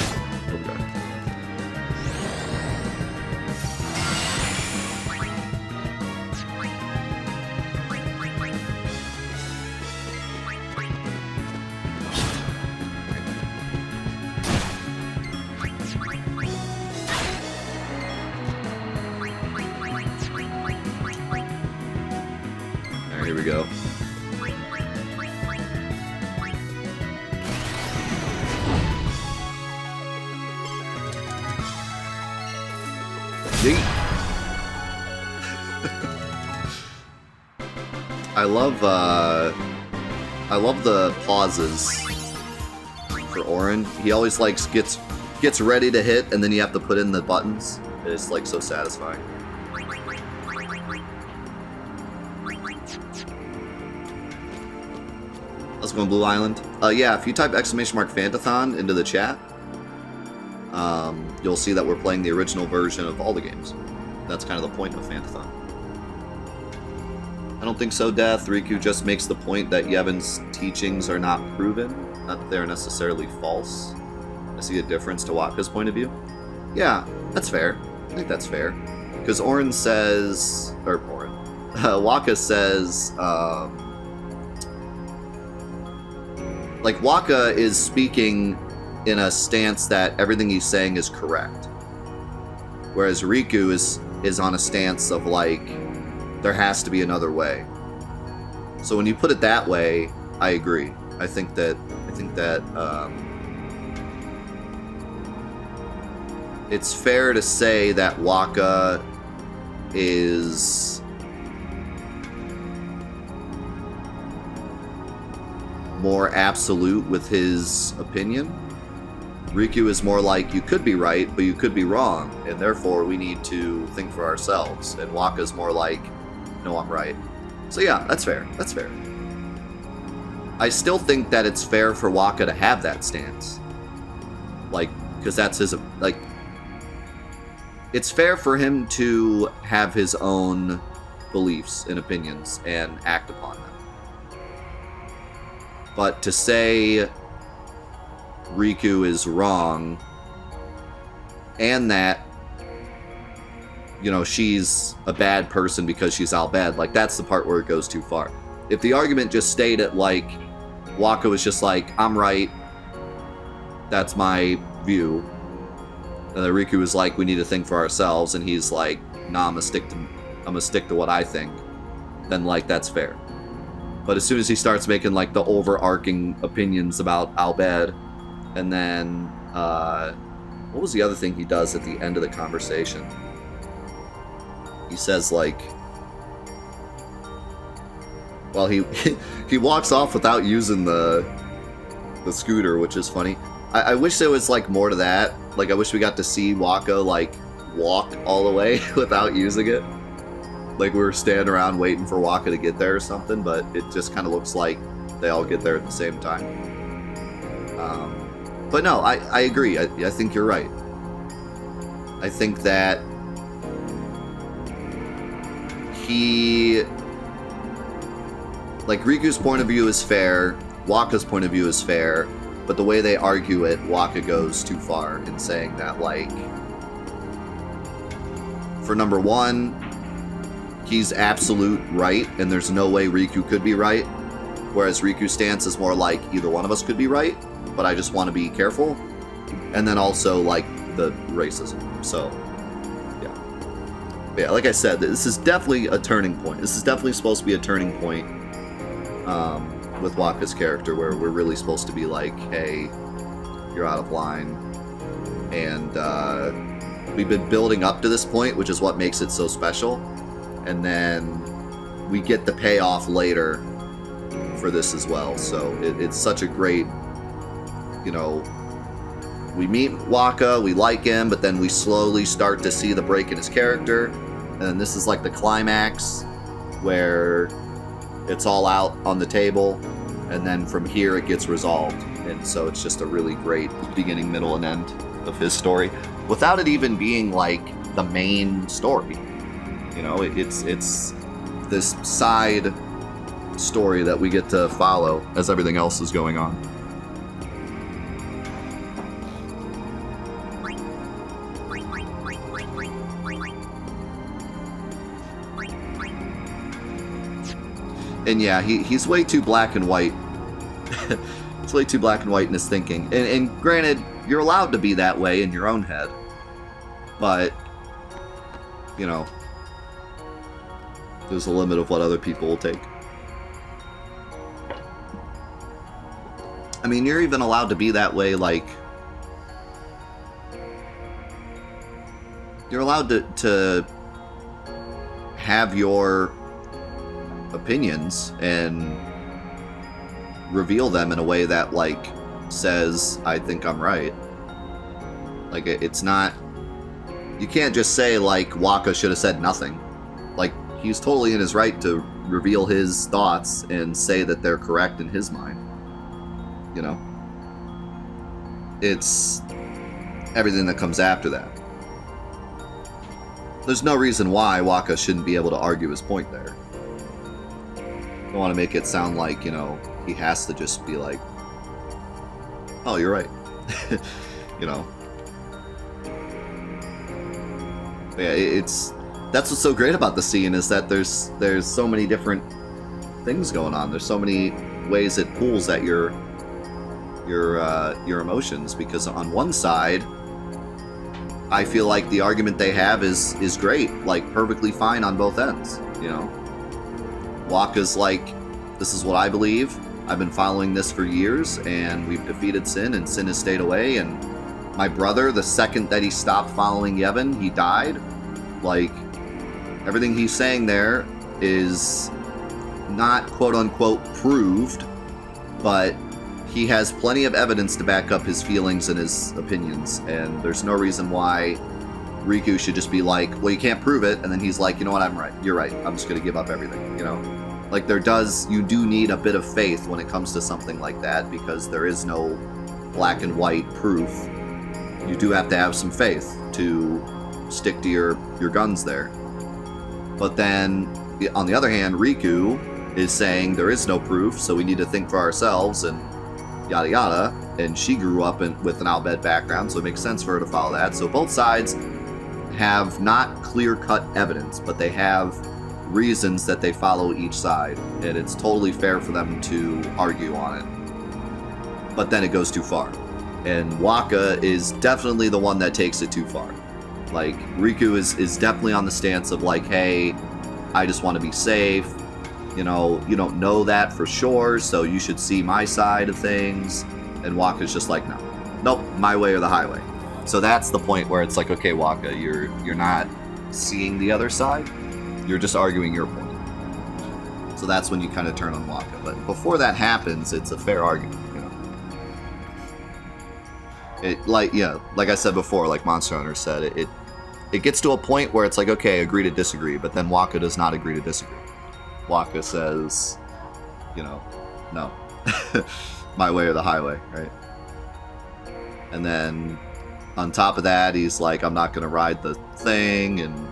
Here we go. I love the pauses for Orin. He always like gets ready to hit, and then you have to put in the buttons. It's like so satisfying. Let's go on Blue Island. Yeah, if you type !Fantathon into the chat, you'll see that we're playing the original version of all the games. That's kind of the point of Fantathon. I don't think so, Death. Riku just makes the point that Yevon's teachings are not proven, not that they're necessarily false. I see a difference to Wakka's point of view. Yeah, that's fair. I think that's fair. Because Orin says... Or Orin. Wakka says... like, Wakka is speaking in a stance that everything he's saying is correct. Whereas Riku is on a stance of, like, there has to be another way. So when you put it that way, I agree. I think that it's fair to say that Wakka is more absolute with his opinion. Riku is more like, you could be right, but you could be wrong, and therefore we need to think for ourselves. And Wakka's more like, no, I'm right. So yeah, that's fair. That's fair. I still think that it's fair for Wakka to have that stance. Like, because that's his, like, it's fair for him to have his own beliefs and opinions and act upon them. But to say Riku is wrong, and that, you know, she's a bad person because she's Al Bhed, like, that's the part where it goes too far. If the argument just stayed at, like, Wakka was just like, I'm right, that's my view, and then Riku was like, we need to think for ourselves, and he's like, nah, I'm gonna stick to what I think, then, like, that's fair. But as soon as he starts making, like, the overarching opinions about Al Bhed, and then, what was the other thing he does at the end of the conversation? He says, like, well, he walks off without using the scooter, which is funny. I wish there was, like, more to that. Like, I wish we got to see Wakka, like, walk all the way without using it. Like, we were standing around waiting for Wakka to get there or something, but it just kind of looks like they all get there at the same time. But no, I agree. I think you're right. I think that like, Riku's point of view is fair, Wakka's point of view is fair, but the way they argue it, Wakka goes too far in saying that, like, for number one, he's absolute right, and there's no way Riku could be right. Whereas Riku's stance is more like either one of us could be right, but I just want to be careful. And then also like the racism. So, yeah. But yeah, like I said, this is definitely a turning point. This is definitely supposed to be a turning point with Wakka's character, where we're really supposed to be like, hey, you're out of line. And we've been building up to this point, which is what makes it so special. And then we get the payoff later for this as well. So it's such a great, you know, we meet Wakka, we like him, but then we slowly start to see the break in his character. And this is like the climax where it's all out on the table. And then from here it gets resolved. And so it's just a really great beginning, middle, and end of his story without it even being like the main story. You know, it's this side story that we get to follow as everything else is going on. And yeah, he's way too black and white. It's way too black and white in his thinking. And granted, you're allowed to be that way in your own head. But, you know, there's a limit of what other people will take. I mean, you're even allowed to be that way, like, you're allowed to have your opinions and reveal them in a way that, like, says, I think I'm right. Like, it's not, you can't just say, like, Wakka should have said nothing. Like, he's totally in his right to reveal his thoughts and say that they're correct in his mind. You know? It's everything that comes after that. There's no reason why Wakka shouldn't be able to argue his point there. I don't want to make it sound like, you know, he has to just be like, oh, you're right. You know? But yeah, that's what's so great about the scene, is that there's so many different things going on. There's so many ways it pulls at your emotions, because on one side, I feel like the argument they have is great, like perfectly fine on both ends, you know? Wakka's like, this is what I believe. I've been following this for years, and we've defeated Sin, and Sin has stayed away, and my brother, the second that he stopped following Yevon, he died. Like, everything he's saying there is not quote-unquote proved, but he has plenty of evidence to back up his feelings and his opinions, and there's no reason why Riku should just be like, well, you can't prove it, and then he's like, you know what, I'm right, you're right, I'm just gonna give up everything, you know? Like, you do need a bit of faith when it comes to something like that, because there is no black and white proof. You do have to have some faith to stick to your guns there. But then, on the other hand, Riku is saying there is no proof, so we need to think for ourselves, and yada yada, and she grew up with an Al Bhed background, so it makes sense for her to follow that. So both sides have not clear-cut evidence, but they have reasons that they follow each side, and it's totally fair for them to argue on it. But then it goes too far, and Wakka is definitely the one that takes it too far. Like, Riku is definitely on the stance of like, hey, I just want to be safe, you know, you don't know that for sure, so you should see my side of things. And Wakka's just like, no, nope, my way or the highway. So that's the point where it's like, okay, Wakka, you're not seeing the other side, you're just arguing your point. So that's when you kind of turn on Wakka. But before that happens, it's a fair argument, you know. Like I said before, like Monster Hunter said, it gets to a point where it's like, okay, agree to disagree, but then Wakka does not agree to disagree. Wakka says, you know, no, my way or the highway, right? And then on top of that, he's like, I'm not gonna ride the thing, and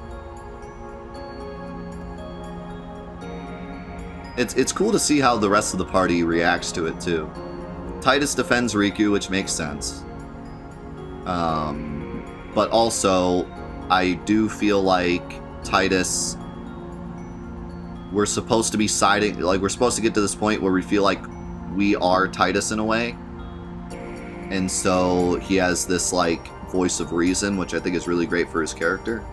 it's cool to see how the rest of the party reacts to it too. Titus defends Riku, which makes sense. But also, I do feel like Titus, we're supposed to be siding, like we're supposed to get to this point where we feel like we are Titus in a way. And so he has this like voice of reason, which I think is really great for his character.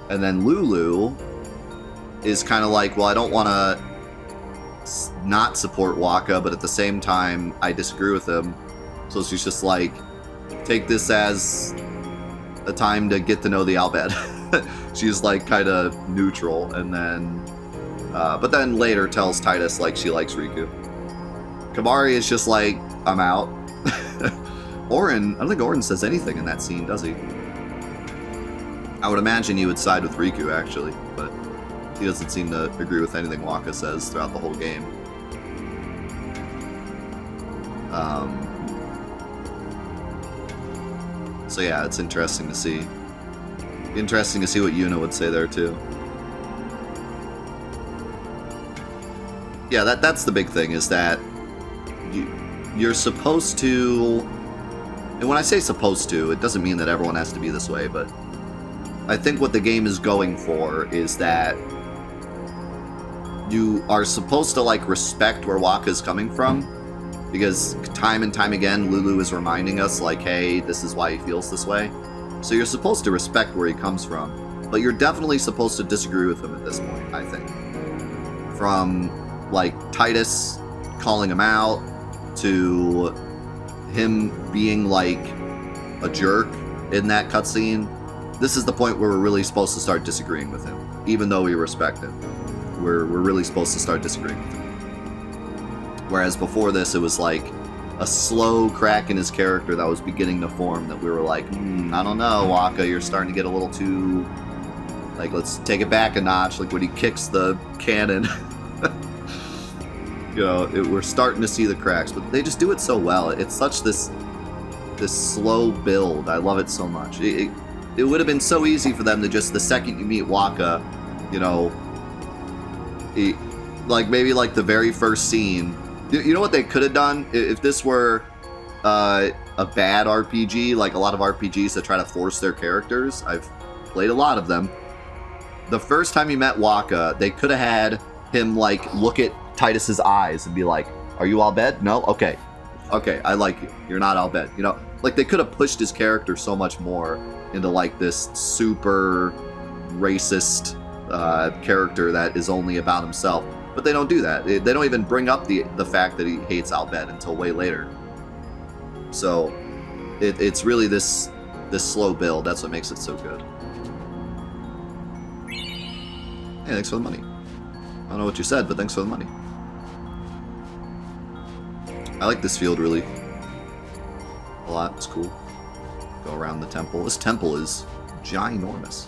And then Lulu is kind of like, well, I don't want to not support Waka, but at the same time, I disagree with him. So she's just like, take this as a time to get to know the Al Bhed. She's like kind of neutral, and then, but then later tells Titus like she likes Riku. Kamari is just like, I'm out. Orin, I don't think Orin says anything in that scene, does he? I would imagine he would side with Riku, actually, but he doesn't seem to agree with anything Waka says throughout the whole game. So yeah, it's interesting to see. Interesting to see what Yuna would say there, too. Yeah, that's the big thing, is that you're supposed to... And when I say supposed to, it doesn't mean that everyone has to be this way, but I think what the game is going for is that you are supposed to, like, respect where Waka's coming from, because time and time again, Lulu is reminding us, like, hey, this is why he feels this way. So you're supposed to respect where he comes from, but you're definitely supposed to disagree with him at this point, I think. From, like, Titus calling him out, to him being, like, a jerk in that cutscene, this is the point where we're really supposed to start disagreeing with him, even though we respect him. We're really supposed to start disagreeing with him. Whereas before this, it was like a slow crack in his character that was beginning to form that we were like, I don't know, Waka, you're starting to get a little too, like, let's take it back a notch, like when he kicks the cannon. You know, we're starting to see the cracks, but they just do it so well. It's such this slow build. I love it so much. It would have been so easy for them to just, the second you meet Waka, you know, like maybe like the very first scene. You know what they could have done if this were a bad RPG, like a lot of RPGs that try to force their characters. I've played a lot of them. The first time you met Waka, they could have had him like look at Titus's eyes and be like, "Are you Al Bhed? No? Okay, I like you. You're not Al Bhed." You know, like they could have pushed his character so much more into like this super racist character that is only about himself. But they don't do that. They don't even bring up the fact that he hates Al Bhed until way later. So it's really this slow build. That's what makes it so good. Hey, thanks for the money. I don't know what you said, but thanks for the money. I like this field really a lot. It's cool. Go around the temple. This temple is ginormous.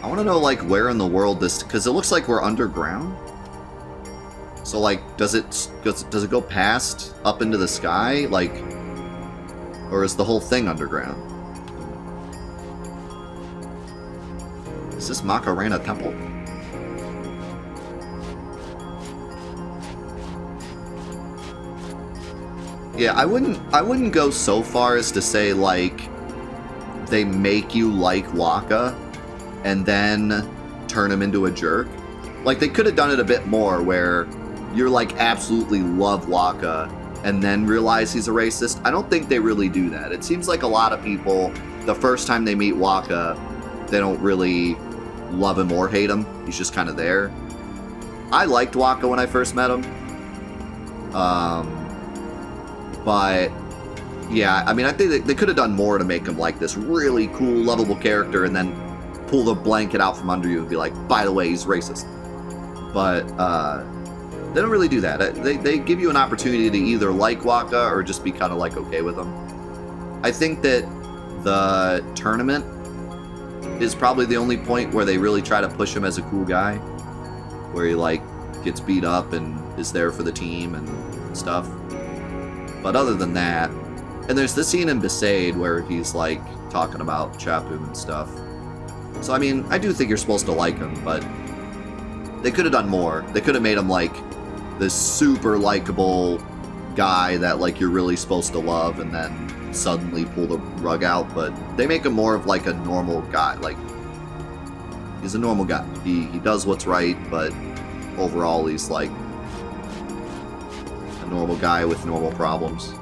I want to know, like, where in the world this... Because it looks like we're underground. So, like, does it go past up into the sky? Like... Or is the whole thing underground? Is this Macarena Temple? Yeah, I wouldn't go so far as to say, like, they make you like Waka and then turn him into a jerk. Like, they could have done it a bit more where you're like absolutely love Waka and then realize he's a racist. I don't think they really do that. It seems like a lot of people, the first time they meet Waka, they don't really love him or hate him. He's just kind of there. I liked Waka when I first met him. But yeah, I mean, I think they could have done more to make him like this really cool, lovable character and then pull the blanket out from under you and be like, by the way, he's racist. But they don't really do that. They give you an opportunity to either like Waka or just be kind of like okay with him. I think that the tournament is probably the only point where they really try to push him as a cool guy, where he like gets beat up and is there for the team and stuff. But other than that, and there's this scene in Bhed where he's like talking about Chapu and stuff. So I mean, I do think you're supposed to like him, but they could have done more. They could have made him like this super likable guy that like you're really supposed to love and then suddenly pull the rug out, but they make him more of like a normal guy. Like, he's a normal guy. He does what's right, but overall he's like a normal guy with normal problems.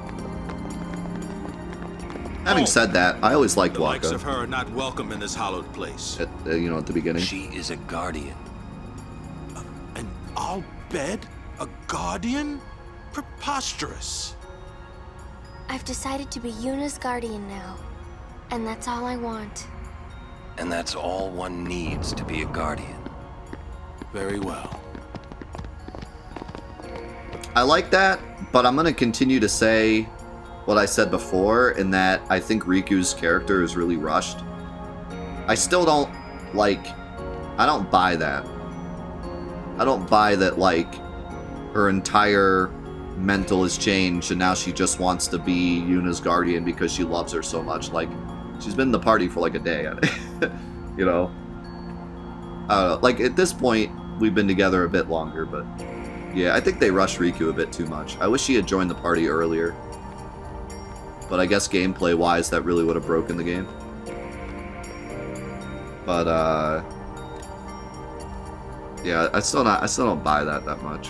Having said that, I always liked The likes Waka. of her are not welcome in this hallowed place. At, you know, at the beginning. She is a guardian. An Al Bhed? A guardian? Preposterous. I've decided to be Yuna's guardian now. And that's all I want. And that's all one needs to be a guardian. Very well. I like that, but I'm going to continue to say what I said before, in that I think Riku's character is really rushed. I still don't, like, I don't buy that. I don't buy that, like, her entire mental has changed and now she just wants to be Yuna's guardian because she loves her so much. Like, she's been in the party for like a day. You know? Like, at this point, we've been together a bit longer, but yeah, I think they rushed Riku a bit too much. I wish she had joined the party earlier. But I guess gameplay-wise, that really would have broken the game. But, yeah, I still don't buy that much.